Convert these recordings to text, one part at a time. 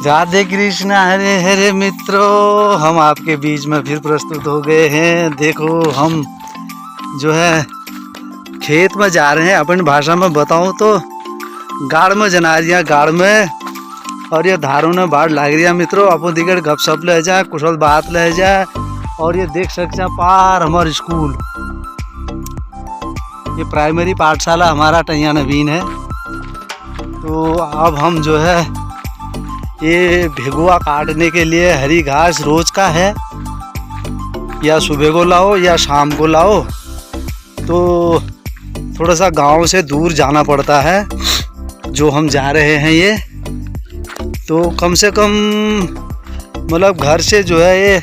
राधे कृष्ण हरे हरे मित्रों, हम आपके बीच में फिर प्रस्तुत हो गए हैं। देखो हम जो है खेत में जा रहे हैं। अपनी भाषा में बताऊं तो गाड़ में जना रही गाड़ में, और ये धारों ने बाढ़ लाग रही है मित्रों। अपन दिगड़ गपशप ले जाए, कुशल बात ले जाए। और ये देख सकते हैं पार हमारा स्कूल, ये प्राइमरी पाठशाला हमारा टैया नवीन है। तो अब हम जो है ये भिगुआ काटने के लिए हरी घास रोज का है, या सुबह को लाओ या शाम को लाओ। तो थोड़ा सा गांव से दूर जाना पड़ता है जो हम जा रहे हैं ये। तो कम से कम मतलब घर से जो है ये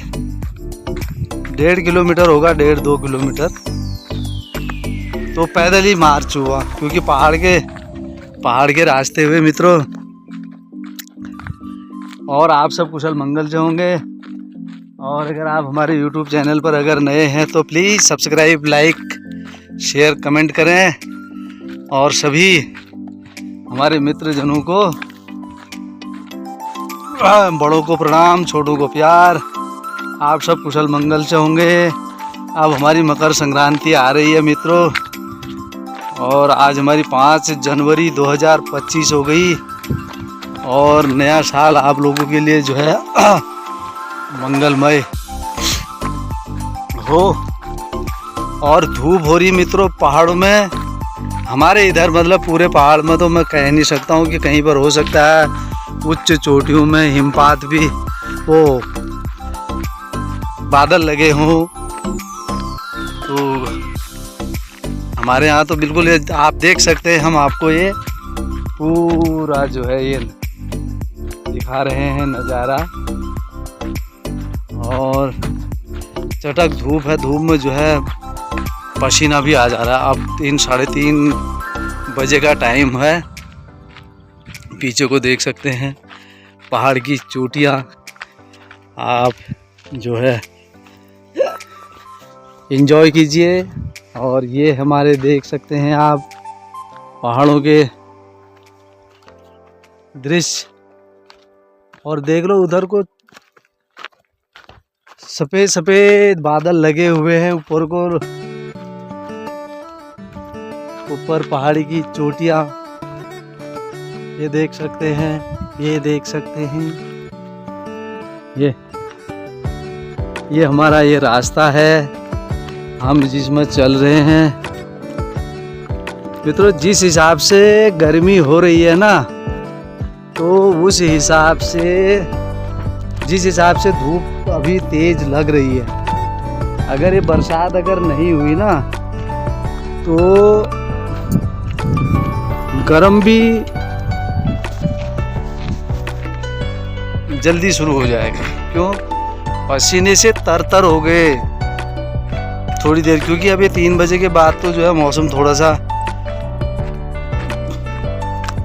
1.5 किलोमीटर होगा, 1.5-2 किलोमीटर। तो पैदल ही मार्च हुआ, क्योंकि पहाड़ के रास्ते हुए मित्रों। और आप सब कुशल मंगल से होंगे। और अगर आप हमारे YouTube चैनल पर अगर नए हैं तो please subscribe, like, share, comment करें। और सभी हमारे मित्रजनों को, बड़ों को प्रणाम, छोटों को प्यार। आप सब कुशल मंगल से होंगे। अब हमारी मकर संक्रांति आ रही है मित्रों, और आज हमारी 5 जनवरी 2025 हो गई। और नया साल आप लोगों के लिए जो है मंगलमय हो। और धूप हो रही मित्रों पहाड़ों में। हमारे इधर मतलब पूरे पहाड़ में तो मैं कह नहीं सकता हूँ कि कहीं पर हो सकता है उच्च चोटियों में हिमपात भी वो बादल लगे हों। तो हमारे यहाँ तो बिल्कुल आप देख सकते हैं, हम आपको ये पूरा जो है ये दिखा रहे हैं नज़ारा। और चटक धूप है, धूप में जो है पसीना भी आ जा रहा है। अब 3-3:30 बजे का टाइम है। पीछे को देख सकते हैं पहाड़ की चोटियाँ। आप जो है एंजॉय कीजिए। और ये हमारे देख सकते हैं आप पहाड़ों के दृश्य। और देख लो उधर को सफेद सफेद बादल लगे हुए हैं ऊपर को, ऊपर पहाड़ी की चोटियाँ ये देख सकते हैं, ये देख सकते हैं। ये हमारा ये रास्ता है, हम जिसमें चल रहे हैं मित्रों। जिस हिसाब से गर्मी हो रही है ना, तो उस हिसाब से जिस हिसाब से धूप अभी तेज लग रही है, अगर ये बरसात अगर नहीं हुई ना तो गर्म भी जल्दी शुरू हो जाएगा। क्यों? पसीने से तर हो गए थोड़ी देर, क्योंकि अभी 3 बजे के बाद तो जो है मौसम थोड़ा सा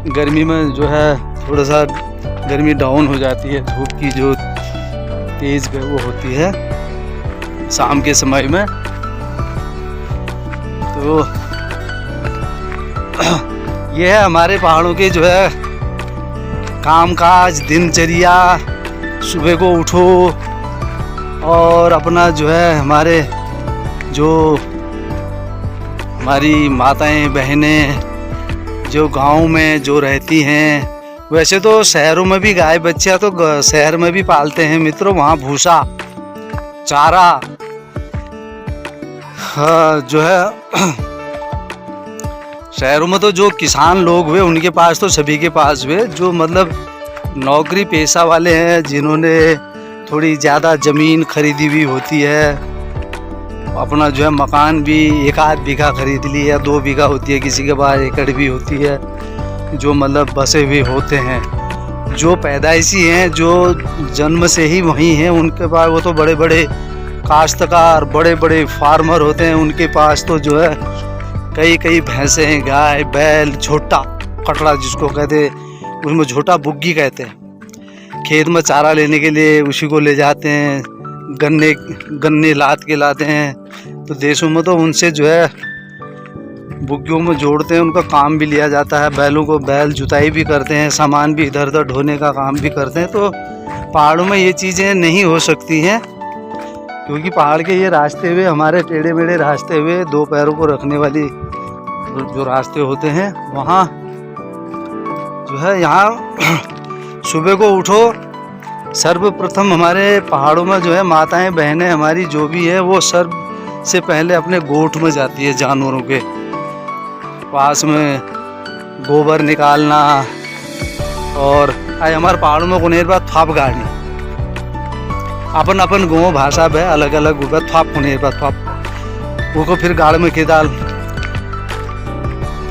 गर्मी में जो है थोड़ा सा गर्मी डाउन हो जाती है। धूप की जो तेज वो होती है शाम के समय में। तो यह है हमारे पहाड़ों के जो है कामकाज, दिनचर्या। सुबह को उठो और अपना जो है हमारे जो हमारी माताएं बहनें जो गांव में जो रहती हैं, वैसे तो शहरों में भी गाय बच्चियां तो शहर में भी पालते हैं मित्रों। वहाँ भूसा चारा जो है शहरों में तो जो किसान लोग हुए उनके पास तो सभी के पास हुए, जो मतलब नौकरी पेशा वाले हैं, जिन्होंने थोड़ी ज़्यादा ज़मीन खरीदी हुई होती है, अपना जो है मकान भी 1-8 बीघा खरीद ली है, 2 बीघा होती है, किसी के पास एकड़ भी होती है, जो मतलब बसे हुए होते हैं। जो पैदाइशी हैं, जो जन्म से ही वहीं हैं, उनके पास वो तो बड़े बड़े काश्तकार, बड़े बड़े फार्मर होते हैं। उनके पास तो जो है कई भैंसें, गाय, बैल, झोटा कटड़ा जिसको कहते हैं, उसमें झोटा बुग्गी कहते हैं। खेत में चारा लेने के लिए उसी को ले जाते हैं, गन्ने लाद के लाते हैं। तो देशों में तो उनसे जो है बुग्गियों में जोड़ते हैं, उनका काम भी लिया जाता है। बैलों को बैल जुताई भी करते हैं, सामान भी इधर उधर ढोने का काम भी करते हैं। तो पहाड़ों में ये चीज़ें नहीं हो सकती हैं, क्योंकि पहाड़ के ये रास्ते हुए हमारे टेढ़े मेढ़े रास्ते हुए 2 पैरों को रखने वाली जो रास्ते होते हैं, वहाँ जो है यहाँ सुबह को उठो, सर्वप्रथम हमारे पहाड़ों में जो है माताएं बहनें हमारी जो भी है वो सर्व से पहले अपने गोठ में जाती है, जानवरों के पास में गोबर निकालना। और हमारे पहाड़ों में कुनेर बा थाप गाड़ी, अपन अपन गाँव भाषा है अलग अलग होगा, थाप कुनेर बा थाप वो फिर गाड़ में के डाल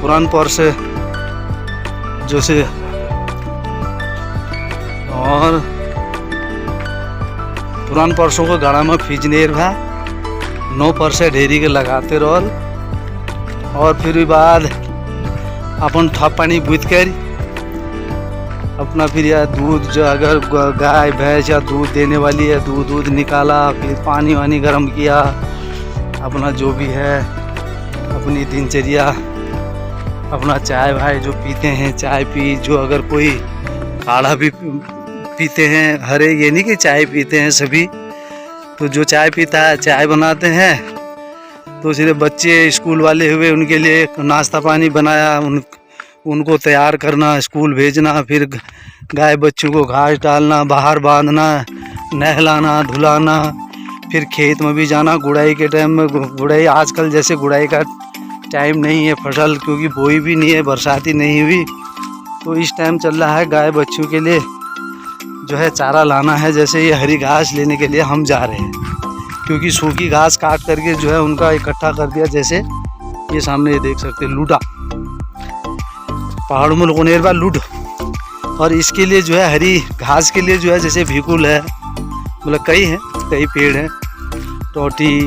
पुरान पर से जो से और पुरान परसों को गाड़ा में फीजनेर भा 9 परसे ढेरी के लगाते रोल। और फिर बाद अपन थाप पानी बुझ कर अपना फिर या दूध जो अगर गाय भैंस या दूध देने वाली है दूध निकाला, फिर पानी वानी गर्म किया, अपना जो भी है अपनी दिनचर्या, अपना चाय भाई जो पीते हैं चाय पी, जो अगर कोई काढ़ा भी पीते हैं, हरे ये नहीं कि चाय पीते हैं सभी, तो जो चाय पीता है चाय बनाते हैं। तो सिर्फ बच्चे स्कूल वाले हुए उनके लिए नाश्ता पानी बनाया, उनको तैयार करना, स्कूल भेजना, फिर गाय बच्चों को घास डालना, बाहर बांधना, नहलाना धुलाना, फिर खेत में भी जाना। गुड़ाई के टाइम में गुड़ाई, आजकल जैसे गुड़ाई का टाइम नहीं है, फसल क्योंकि बोई भी नहीं है, बरसाती नहीं हुई, तो इस टाइम चल रहा है गाय बच्चों के लिए जो है चारा लाना है। जैसे ये हरी घास लेने के लिए हम जा रहे हैं, क्योंकि सूखी घास काट करके जो है उनका इकट्ठा कर दिया। जैसे ये सामने ये देख सकते हैं लूडा, पहाड़ों में लोगों ने बार लूड, और इसके लिए जो है हरी घास के लिए जो है जैसे भीकुल है, मतलब कई पेड़ हैं, टोटी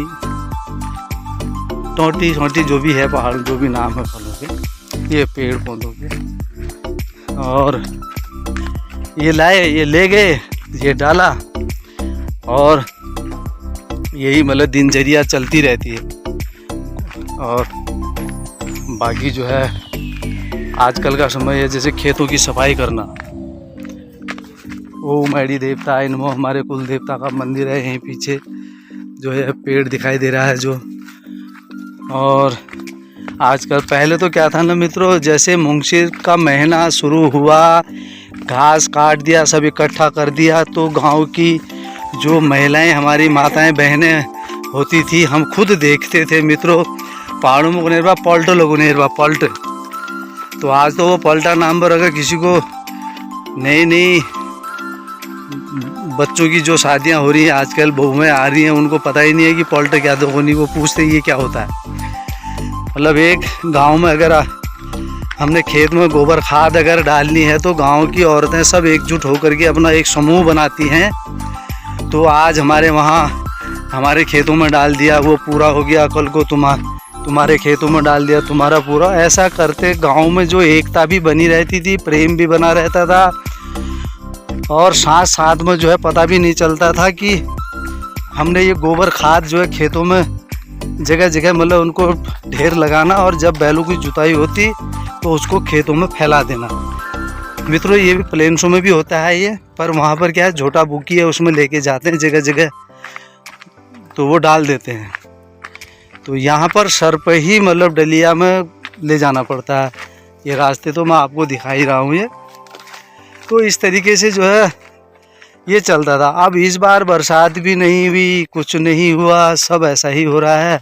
जो भी है पहाड़ जो भी नाम है फलों के, ये पेड़ पौधों के। और ये ले गए, ये डाला, और यही मतलब दिनचर्या चलती रहती है। और बाकी जो है आजकल का समय है जैसे खेतों की सफाई करना। वो उमैड़ी देवता इनमो हमारे कुल देवता का मंदिर है, यहीं पीछे जो है पेड़ दिखाई दे रहा है जो। और आजकल पहले तो क्या था ना मित्रों, जैसे मुंगशीर का महीना शुरू हुआ, घास काट दिया, सब इकट्ठा कर दिया, तो गांव की जो महिलाएं हमारी माताएं बहनें होती थी, हम खुद देखते थे मित्रों, पहाड़ों में गुनेरबा पलट लो गुनेरबा पलट। तो आज तो वो पलटा नाम पर अगर किसी को नई बच्चों की जो शादियां हो रही हैं आजकल, बहुएं आ रही हैं, उनको पता ही नहीं है कि पलट क्या तो होनी, वो पूछते ये क्या होता है। मतलब एक गांव में अगर हमने खेत में गोबर खाद अगर डालनी है तो गांव की औरतें सब एकजुट होकर के अपना एक समूह बनाती हैं। तो आज हमारे वहाँ हमारे खेतों में डाल दिया, वो पूरा हो गया, कल को तुम्हारे खेतों में डाल दिया, तुम्हारा पूरा। ऐसा करते गांव में जो एकता भी बनी रहती थी, प्रेम भी बना रहता था, और साथ साथ में जो है पता भी नहीं चलता था कि हमने ये गोबर खाद जो है खेतों में जगह जगह मतलब उनको ढेर लगाना, और जब बैलों की जुताई होती तो उसको खेतों में फैला देना। मित्रों ये भी प्लेन्सों में भी होता है ये, पर वहाँ पर क्या है झोटा बुकी है, उसमें लेके जाते हैं जगह जगह, तो वो डाल देते हैं। तो यहाँ पर सर पे ही मतलब डलिया में ले जाना पड़ता है। ये रास्ते तो मैं आपको दिखा ही रहा हूँ ये। तो इस तरीके से जो है ये चलता था। अब इस बार बरसात भी नहीं हुई, कुछ नहीं हुआ, सब ऐसा ही हो रहा है।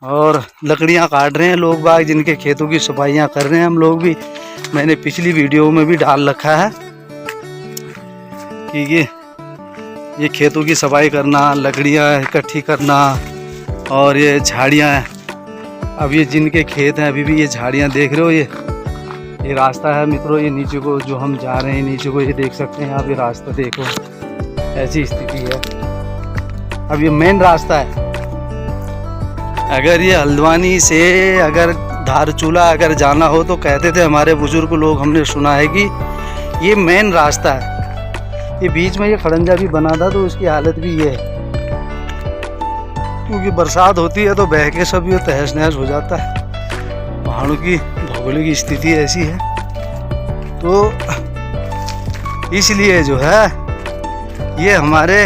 और लकड़ियाँ काट रहे हैं लोग बाग, जिनके खेतों की सफाइयाँ कर रहे हैं। हम लोग भी, मैंने पिछली वीडियो में भी डाल रखा है कि ये खेतों की सफाई करना, लकड़ियाँ इकट्ठी करना, और ये झाड़ियाँ, अब ये जिनके खेत हैं अभी भी ये झाड़ियाँ देख रहे हो, ये रास्ता है मित्रों, ये नीचे को जो हम जा रहे हैं नीचे को, ये देख सकते हैं आप, ये रास्ता देखो, ऐसी स्थिति है। अब ये मेन रास्ता है। अगर ये हल्द्वानी से अगर धारचूला अगर जाना हो तो कहते थे हमारे बुजुर्ग लोग, हमने सुना है कि ये मेन रास्ता है। ये बीच में ये खड़ंजा भी बना था तो उसकी हालत भी ये है, क्योंकि बरसात होती है तो बह के सब ये तहस नहस हो जाता है। पहाड़ों की भौगोलिक स्थिति ऐसी है, तो इसलिए जो है ये हमारे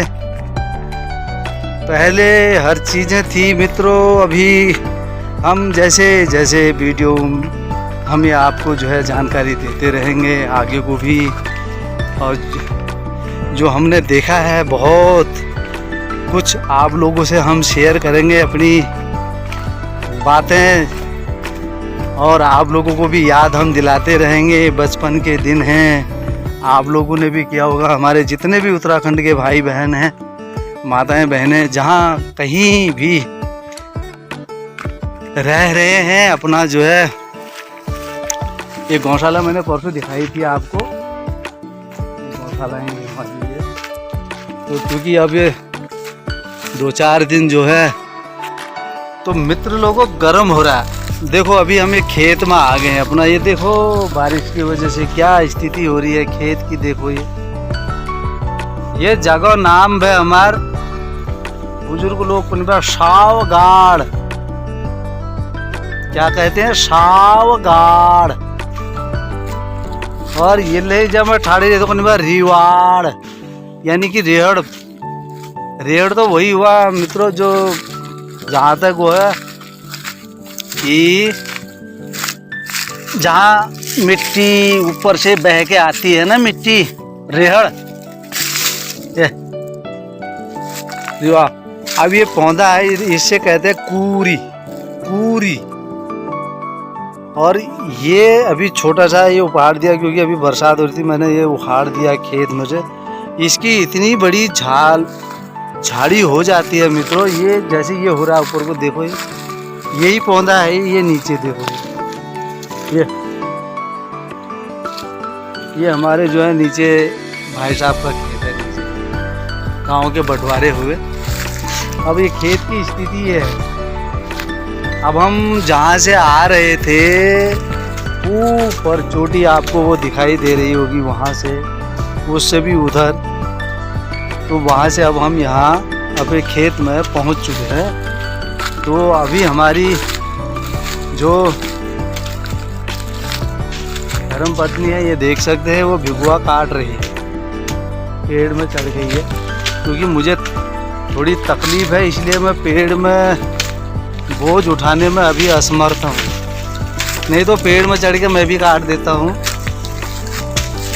पहले हर चीज़ें थी मित्रों। अभी हम जैसे जैसे वीडियो हम ये आपको जो है जानकारी देते रहेंगे आगे को भी, और जो हमने देखा है बहुत कुछ आप लोगों से हम शेयर करेंगे अपनी बातें, और आप लोगों को भी याद हम दिलाते रहेंगे। बचपन के दिन हैं, आप लोगों ने भी किया होगा, हमारे जितने भी उत्तराखंड के भाई बहन हैं, माताएं बहनें, जहाँ कहीं भी रह रहे हैं, अपना जो है ये गौशाला मैंने परसों दिखाई थी आपको, गौशाला है। तो क्योंकि अब ये 2-4 दिन जो है तो मित्र लोगों गर्म हो रहा है। देखो अभी हम एक खेत में आ गए हैं अपना, ये देखो बारिश की वजह से क्या स्थिति हो रही है खेत की। देखो ये जगह नाम है हमार बुजुर्ग लोग पुनः सावगाड़, क्या कहते हैं, सावगाड़। और ये ले जब मैं ठाड़े देखो पुनः रिवाड़, यानी कि रेहड़। रेहड़ तो वही हुआ मित्रों जो जहाँ तक वो है कि जहाँ मिट्टी ऊपर से बह के आती है ना, मिट्टी, रेहड़। अब ये पौधा है, इससे कहते हैं कूरी, कूरी। और ये अभी छोटा सा ये उखाड़ दिया क्योंकि अभी बरसात हो रही थी, मैंने ये उखाड़ दिया खेत में से। इसकी इतनी बड़ी झाड़ी हो जाती है मित्रों, ये जैसे ये हो रहा है ऊपर को देखो, यही पौधा है। ये नीचे देखो, ये हमारे जो है नीचे भाई साहब का खेत है, नीचे गाँव के बंटवारे हुए। अब ये खेत की स्थिति है, अब हम जहाँ से आ रहे थे ऊपर चोटी आपको वो दिखाई दे रही होगी, वहाँ से उससे भी उधर, तो वहाँ से अब हम यहाँ अपने खेत में पहुँच चुके हैं। तो अभी हमारी जो धर्म पत्नी है, ये देख सकते हैं, वो भिगुआ काट रही है, पेड़ में चढ़ गई है। क्योंकि मुझे थोड़ी तकलीफ है, इसलिए मैं पेड़ में बोझ उठाने में अभी असमर्थ हूँ, नहीं तो पेड़ में चढ़ के मैं भी काट देता हूँ।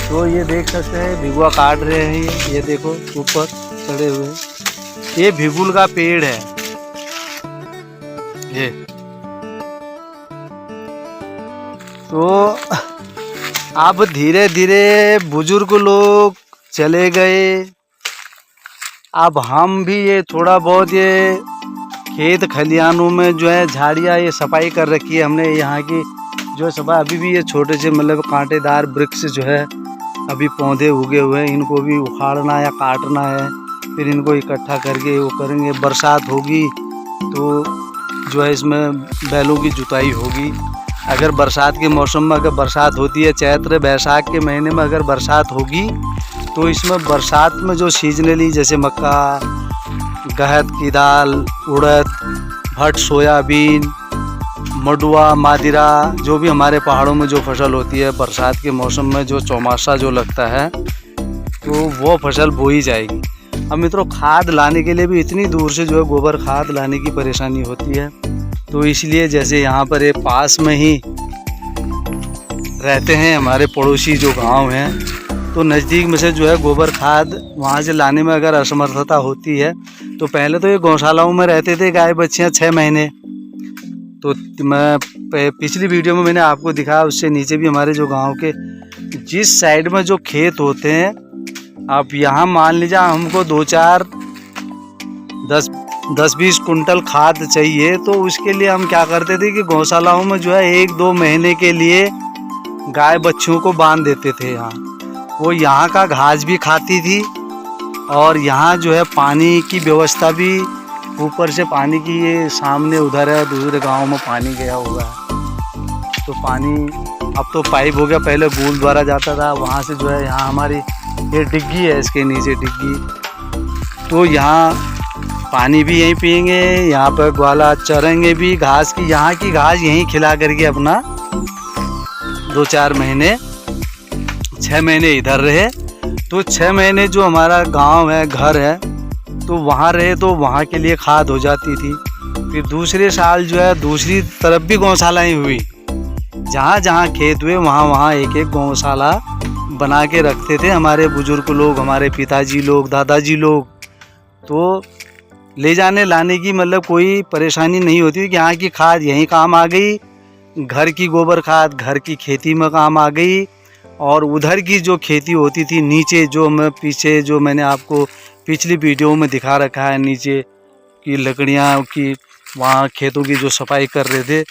तो ये देख सकते हैं भिगुआ काट रहे हैं, ये देखो ऊपर चढ़े हुए, ये भिगुल का पेड़ है ये। तो अब धीरे धीरे बुजुर्ग लोग चले गए, अब हम भी ये थोड़ा बहुत ये खेत खलिहानों में जो है झाड़ियाँ ये सफाई कर रखी है हमने, यहाँ की जो सफाई। अभी भी ये छोटे से मतलब कांटेदार वृक्ष जो है अभी पौधे उगे हुए हैं, इनको भी उखाड़ना या काटना है, फिर इनको इकट्ठा करके वो करेंगे। बरसात होगी तो जो है इसमें बैलों की जुताई होगी। अगर बरसात के मौसम में अगर बरसात होती है, चैत्र बैसाख के महीने में अगर बरसात होगी तो इसमें बरसात में जो सीजनली जैसे मक्का, गहत की दाल, उड़द, भट, सोयाबीन, मडुआ, मादिरा, जो भी हमारे पहाड़ों में जो फसल होती है बरसात के मौसम में, जो चौमासा जो लगता है, तो वो फसल बोई जाएगी। अब मित्रों खाद लाने के लिए भी इतनी दूर से जो है गोबर खाद लाने की परेशानी होती है, तो इसलिए जैसे यहाँ पर ये पास में ही रहते हैं हमारे पड़ोसी जो गांव हैं, तो नज़दीक में से जो है गोबर खाद वहाँ से लाने में अगर असमर्थता होती है, तो पहले तो ये गौशालाओं में रहते थे गाय बच्चियाँ 6 महीने। तो मैं पिछली वीडियो में मैंने आपको दिखाया, उससे नीचे भी हमारे जो गांव के जिस साइड में जो खेत होते हैं, आप यहाँ मान लीजिए हमको 10-20 कुंटल खाद चाहिए, तो उसके लिए हम क्या करते थे कि गौशालाओं में जो है 1-2 महीने के लिए गाय बच्चियों को बांध देते थे। वो यहाँ का घास भी खाती थी, और यहाँ जो है पानी की व्यवस्था भी, ऊपर से पानी की ये सामने उधर है, दूसरे गांव में पानी गया हुआ है। तो पानी अब तो पाइप हो गया, पहले बूंद द्वारा जाता था, वहाँ से जो है यहाँ हमारी ये डिग्गी है, इसके नीचे डिग्गी, तो यहाँ पानी भी यहीं पियेंगे, यहाँ पर ग्वाला चरेंगे भी, घास की यहाँ की घास यहीं खिला करके अपना 2-4 महीने 6 महीने इधर रहे। तो 6 महीने जो हमारा गांव है, घर है, तो वहाँ रहे तो वहाँ के लिए खाद हो जाती थी। फिर दूसरे साल जो है दूसरी तरफ भी गौशालाएँ हुई, जहाँ जहाँ खेत हुए वहाँ वहाँ एक एक गौशाला बना के रखते थे हमारे बुजुर्ग लोग, हमारे पिताजी लोग, दादाजी लोग। तो ले जाने लाने की मतलब कोई परेशानी नहीं होती कि यहाँ की खाद यहीं काम आ गई, घर की गोबर खाद घर की खेती में काम आ गई। और उधर की जो खेती होती थी नीचे, जो मैं पीछे जो मैंने आपको पिछली वीडियो में दिखा रखा है, नीचे की लकड़ियाँ की वहाँ खेतों की जो सफाई कर रहे थे,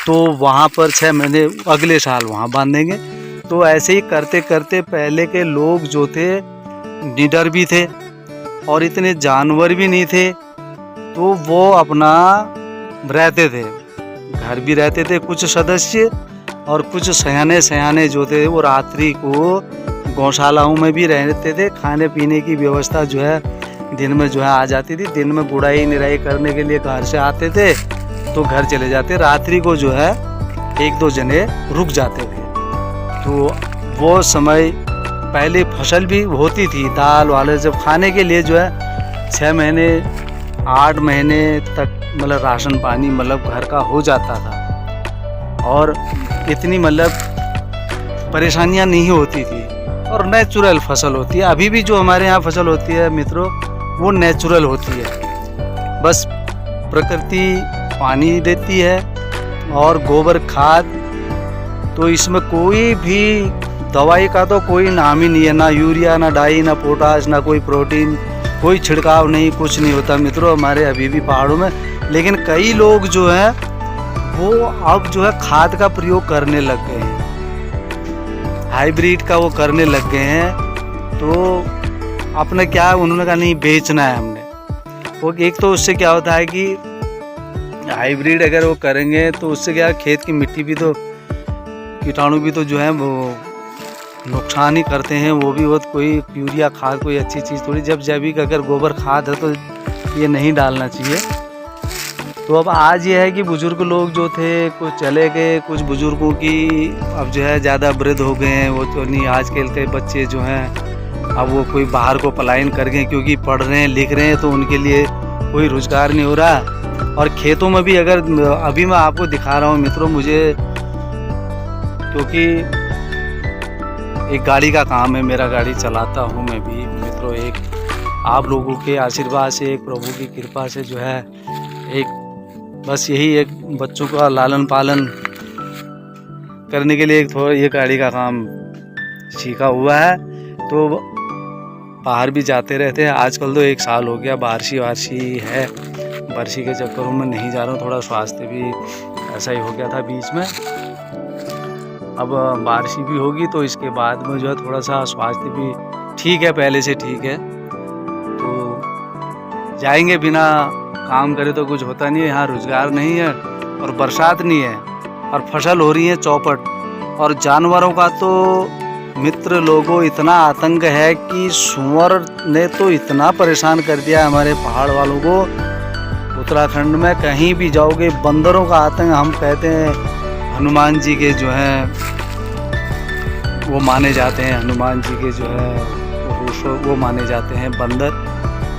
तो वहाँ पर 6 महीने अगले साल वहाँ बांधेंगे। तो ऐसे ही करते करते पहले के लोग जो थे निडर भी थे और इतने जानवर भी नहीं थे, तो वो अपना रहते थे, घर भी रहते थे कुछ सदस्य, और कुछ सयाने जो थे वो रात्रि को गौशालाओं में भी रहते थे। खाने पीने की व्यवस्था जो है दिन में जो है आ जाती थी। दिन में गुड़ाई निराई करने के लिए घर से आते थे तो घर चले जाते, रात्रि को जो है 1-2 जने रुक जाते थे। तो वो समय पहले फसल भी होती थी, दाल वाले जब खाने के लिए जो है 6 महीने 8 महीने तक मतलब राशन पानी मतलब घर का हो जाता था, और इतनी मतलब परेशानियां नहीं होती थी, और नेचुरल फसल होती है। अभी भी जो हमारे यहाँ फसल होती है मित्रों, वो नेचुरल होती है। बस प्रकृति पानी देती है और गोबर खाद, तो इसमें कोई भी दवाई का तो कोई नाम ही नहीं है, ना यूरिया, ना डाई, ना पोटाश, ना कोई प्रोटीन, कोई छिड़काव नहीं, कुछ नहीं होता मित्रों हमारे अभी भी पहाड़ों में। लेकिन कई लोग जो हैं वो अब जो है खाद का प्रयोग करने लग गए हैं, हाइब्रिड का वो करने लग गए हैं। तो अपने क्या उन्होंने कहा नहीं बेचना है हमने। वो एक तो उससे क्या होता है कि हाइब्रिड अगर वो करेंगे तो उससे क्या खेत की मिट्टी भी तो कीटाणु भी तो जो है वो नुकसान ही करते हैं। वो भी बहुत कोई यूरिया खाद कोई अच्छी चीज़ थोड़ी, जब जैविक अगर गोबर खाद है तो ये नहीं डालना चाहिए। तो अब आज ये है कि बुजुर्ग लोग जो थे कुछ चले गए, कुछ बुजुर्गों की अब जो है ज़्यादा वृद्ध हो गए हैं, वो तो नहीं। आजकल के बच्चे जो हैं अब वो कोई बाहर को पलायन कर गए, क्योंकि पढ़ रहे हैं लिख रहे हैं तो उनके लिए कोई रोजगार नहीं हो रहा। और खेतों में भी अगर अभी मैं आपको दिखा रहा हूँ मित्रों, मुझे क्योंकि एक गाड़ी का काम है, मेरा गाड़ी चलाता हूँ मैं भी मित्रों। एक आप लोगों के आशीर्वाद से, एक प्रभु की कृपा से जो है एक बस यही एक बच्चों का लालन पालन करने के लिए एक थोड़ा ये गाड़ी का काम सीखा हुआ है। तो बाहर भी जाते रहते हैं। आजकल तो 1 साल हो गया, बारिश है, बारिश के चक्करों में नहीं जा रहा हूँ। थोड़ा स्वास्थ्य भी ऐसा ही हो गया था बीच में। अब बारिश भी होगी तो इसके बाद में जो है थोड़ा सा स्वास्थ्य भी ठीक है, पहले से ठीक है। तो जाएंगे, बिना काम करे तो कुछ होता नहीं है। यहाँ रोजगार नहीं है और बरसात नहीं है और फसल हो रही है चौपट। और जानवरों का तो मित्र लोगों इतना आतंक है कि सुअर ने तो इतना परेशान कर दिया हमारे पहाड़ वालों को। उत्तराखंड में कहीं भी जाओगे बंदरों का आतंक। हम कहते हैं हनुमान जी के जो हैं वो माने जाते हैं, हनुमान जी के जो है वो माने जाते हैं बंदर,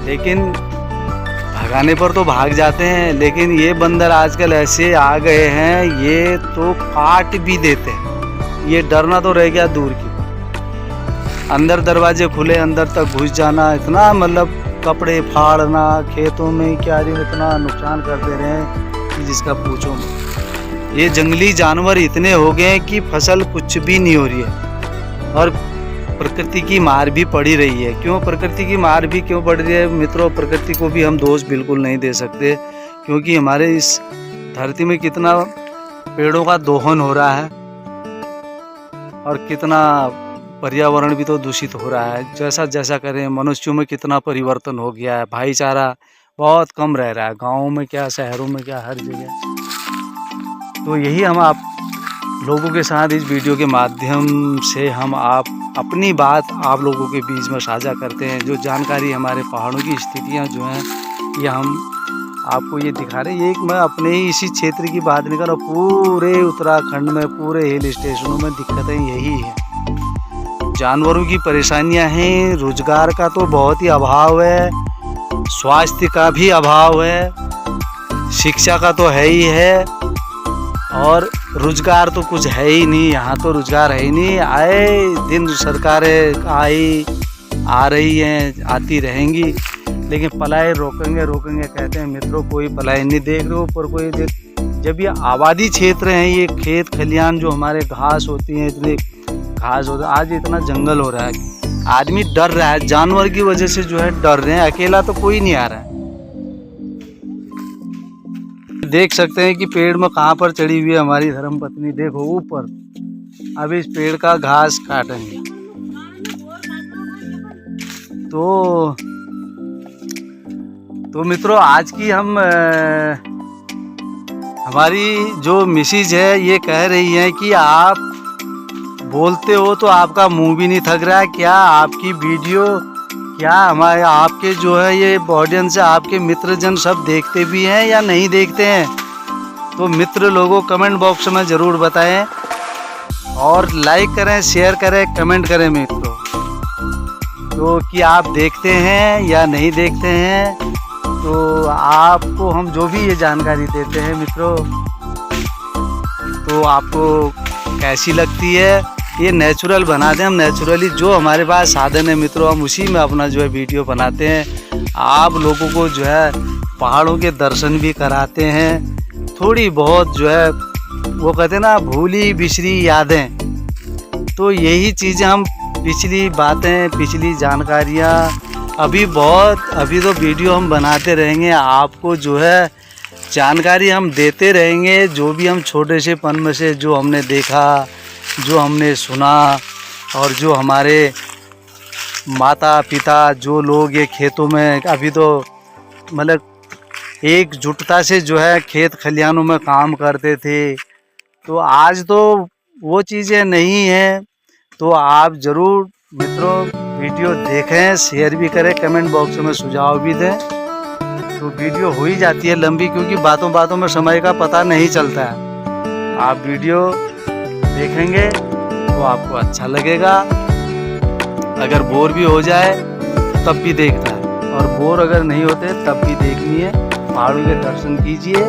लेकिन भगाने पर तो भाग जाते हैं। लेकिन ये बंदर आजकल ऐसे आ गए हैं, ये तो काट भी देते हैं। ये डरना तो रह गया दूर की, अंदर दरवाजे खुले अंदर तक घुस जाना, इतना मतलब कपड़े फाड़ना, खेतों में क्यारी में इतना नुकसान कर दे रहे हैं कि जिसका पूछो मत। ये जंगली जानवर इतने हो गए कि फसल कुछ भी नहीं हो रही है और प्रकृति की मार भी पड़ी रही है। क्यों प्रकृति की मार भी क्यों पड़ रही है मित्रों? प्रकृति को भी हम दोष बिल्कुल नहीं दे सकते, क्योंकि हमारे इस धरती में कितना पेड़ों का दोहन हो रहा है और कितना पर्यावरण भी तो दूषित हो रहा है। जैसा जैसा करें, मनुष्यों में कितना परिवर्तन हो गया है, भाईचारा बहुत कम रह रहा है, गाँवों में क्या, शहरों में क्या, हर जगह। तो यही हम आप लोगों के साथ इस वीडियो के माध्यम से हम आप अपनी बात आप लोगों के बीच में साझा करते हैं। जो जानकारी हमारे पहाड़ों की स्थितियाँ जो हैं ये हम आपको ये दिखा रहे हैं। ये एक मैं अपने ही इसी क्षेत्र की बात नहीं कर रहा, पूरे उत्तराखंड में पूरे हिल स्टेशनों में दिक्कतें यही है। जानवरों की परेशानियां हैं, रोजगार का तो बहुत ही अभाव है, स्वास्थ्य का भी अभाव है, शिक्षा का तो है ही है, और रोजगार तो कुछ है ही नहीं। यहाँ तो रोजगार है ही नहीं। आए दिन सरकारें आ रही हैं, आती रहेंगी, लेकिन पलायन रोकेंगे कहते हैं मित्रों, कोई पलायन नहीं देख रहे हो पर कोई जब ये आबादी क्षेत्र हैं, ये खेत खलियान जो हमारे घास होती हैं, इतने घास होता है, आज इतना जंगल हो रहा है, आदमी डर रहा है, जानवर की वजह से जो है डर रहे हैं, अकेला तो कोई नहीं आ रहा है। देख सकते हैं कि पेड़ में कहाँ पर चढ़ी हुई है हमारी धर्मपत्नी, देखो ऊपर। अब इस पेड़ का घास काटेंगे। तो मित्रों, आज की हमारी जो मिसेज है ये कह रही है कि आप बोलते हो तो आपका मुंह भी नहीं थक रहा है क्या? आपकी वीडियो क्या हमारे आपके जो है ये ऑडियंस है, आपके मित्रजन सब देखते भी हैं या नहीं देखते हैं? तो मित्र लोगों कमेंट बॉक्स में ज़रूर बताएं, और लाइक करें, शेयर करें, कमेंट करें मित्रों, तो कि आप देखते हैं या नहीं देखते हैं। तो आपको हम जो भी ये जानकारी देते हैं मित्रों, तो आपको कैसी लगती है? ये नेचुरल बना दें हम, नेचुरली जो हमारे पास साधन है मित्रों, हम उसी में अपना जो है वीडियो बनाते हैं। आप लोगों को जो है पहाड़ों के दर्शन भी कराते हैं, थोड़ी बहुत जो है वो कहते हैं ना, भूली बिसरी यादें, तो यही चीज़ें हम पिछली बातें, पिछली जानकारियाँ अभी तो वीडियो हम बनाते रहेंगे, आपको जो है जानकारी हम देते रहेंगे, जो भी हम छोटे से पन में से जो हमने देखा, जो हमने सुना, और जो हमारे माता पिता जो लोग ये खेतों में अभी तो मतलब एकजुटता से जो है खेत खलिहानों में काम करते थे, तो आज तो वो चीज़ें नहीं हैं। तो आप ज़रूर मित्रों वीडियो देखें, शेयर भी करें, कमेंट बॉक्स में सुझाव भी दें। तो वीडियो हो ही जाती है लंबी, क्योंकि बातों बातों में समय का पता नहीं चलता है। आप वीडियो देखेंगे तो आपको अच्छा लगेगा, अगर बोर भी हो जाए तब भी देखना है, और बोर अगर नहीं होते तब भी देखनी है। पहाड़ों के दर्शन कीजिए,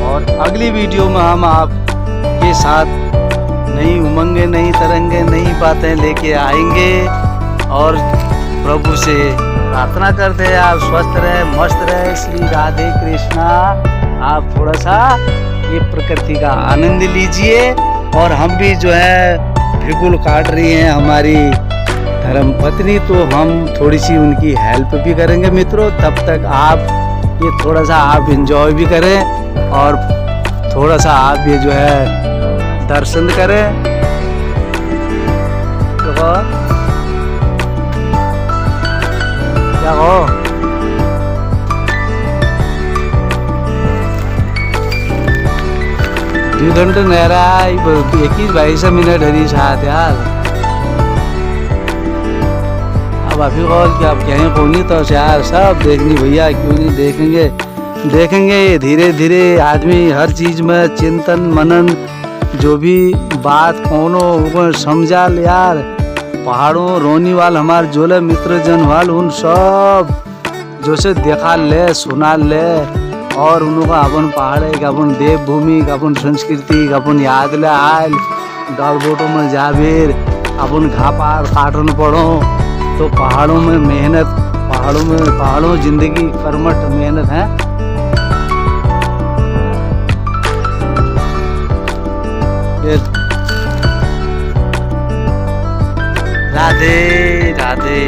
और अगली वीडियो में हम आपके साथ नई उमंगें, नई तरंगें, नई बातें लेके आएंगे, और प्रभु से प्रार्थना करते हैं आप स्वस्थ रहे, मस्त रहे। श्री राधे कृष्णा। आप थोड़ा सा ये प्रकृति का आनंद लीजिए, और हम भी जो है बिल्कुल काट रही हैं हमारी धर्मपत्नी, तो हम थोड़ी सी उनकी हेल्प भी करेंगे मित्रों। तब तक आप ये थोड़ा सा आप एंजॉय भी करें, और थोड़ा सा आप ये जो है दर्शन करें। तो क्या हो 2 घंटे नहरा 21-22 हरी साथ यार। अब अभी कॉल कि आप कहें कौन तो यार सब देखनी भैया, क्यों नहीं देखेंगे धीरे धीरे। आदमी हर चीज़ में चिंतन मनन, जो भी बात कोनो समझा ले यार। पहाड़ों रोनी वाल हमार जोले मित्र जन वाल, उन सब जो से देखा ले सुना ले, और उनका अपन पहाड़े का अपन देवभूमि का अपन संस्कृति का अपन याद ले आयल। गलबोटों में जावेर अपन घापार काटन पड़ो, तो पहाड़ों में मेहनत, पहाड़ों जिंदगी कर्मठ मेहनत है। राधे राधे।